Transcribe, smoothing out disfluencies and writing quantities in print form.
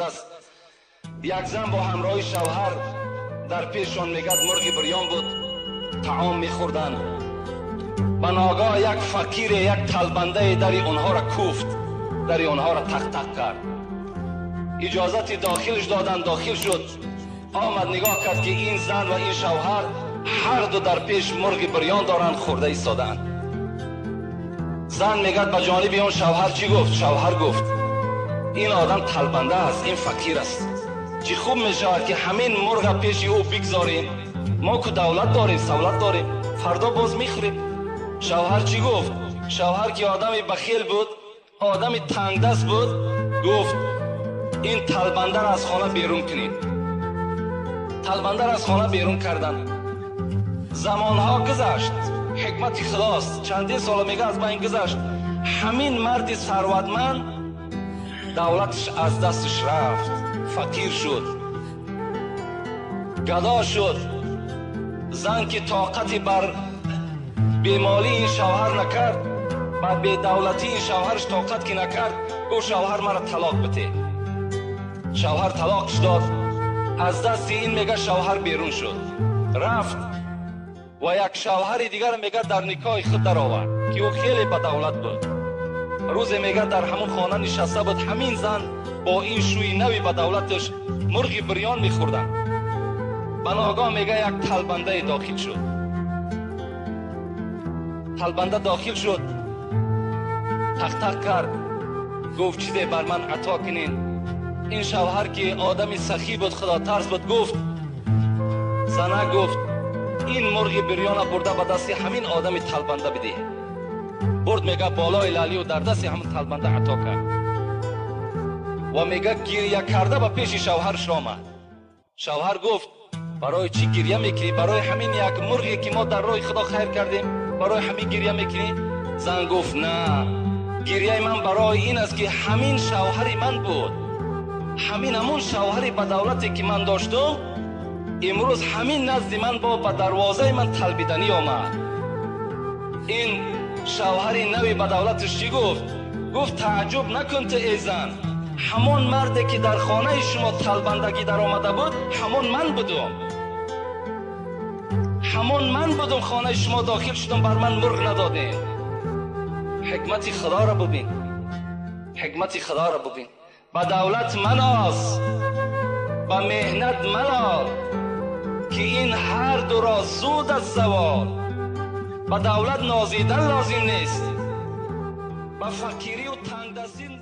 است. یک زن با همراه شوهر در پیششان میگد مرغ بریان بود، طعام میخوردن. به ناگاه یک فقیر، یک طلبنده در اونها را کوفت، در اونها را تق تق کرد. اجازت داخلش دادن، داخل شد. آمد نگاه کرد که این زن و این شوهر هر دو در پیش مرغ بریان دارند، خورده ایستادند. زن میگد به جانب اون شوهر چی گفت؟ شوهر گفت این آدم طلبنده است، این فقیر است. چی خوب میشود که همین مرغ پیش او بگذاریم، ما که دولت داریم، سولت داریم، فردا باز میخوریم. شوهر چی گفت؟ شوهر که آدمی بخیل بود، آدمی تنگ دست بود، گفت این طلبنده را از خانه بیرون کنید. طلبنده را از خانه بیرون کردن. زمانها گذشت، حکمت خداست. چندین سال میگه از بین گذشت. همین مرد ثروتمند دولتش از دستش رفت، فقیر شد، گدا شد. زن که طاقتی بر بیمالی این شوهر نکرد، بر بی‌دولتی این شوهرش طاقت که نکرد، گفت شوهر مرا طلاق بده. شوهر طلاقش داد. از دست این میگه شوهر بیرون شد، رفت و یک شوهر دیگر میگه در نکاح خود در آورد که او خیلی با دولت بود. روز میگه در همون خانه نشسته بود، همین زن با این شوی نوی با دولتش مرغ بریان میخوردن. به ناگاه میگه یک طلبنده داخل شد. طلبنده داخل شد، تق تق کرد، گفت چیزی بر من عطا کنین. این شوهر که آدمی سخی بود، خدا ترس بود، گفت زنه گفت این مرغ بریان برده به دست همین آدم طلبنده بده. برد میگه بالای لالی و در دست همین طلبنده عطا کرد و میگه گریه کرده به پیش شوهرش آمد. شوهر گفت برای چی گریه میکنی؟ برای همین یک مرغی که ما در راه خدا خیر کردیم، برای همین گریه میکنی؟ زن گفت نه، گریه من برای این است که همین شوهری من بود، همین همون شوهری با دولتی که من داشتم امروز همین نزد من با به دروازه من طلبیدنی آمد. این شوهری نوی با دولتش چی گفت؟ گفت تعجب نکن تو ای زن، همون مردی که در خانه شما طلبندگی در آمده بود همون من بودم، همون من بودم. خانه شما داخل شدم، بر من مرغ ندادین. حکمت خدا را ببین، حکمت خدا را ببین. با دولت مناس، با مهنت منال که این هر دو را زود از زوال. با دولت نازیدن لازم نیست، با فقیری و تنگ دستی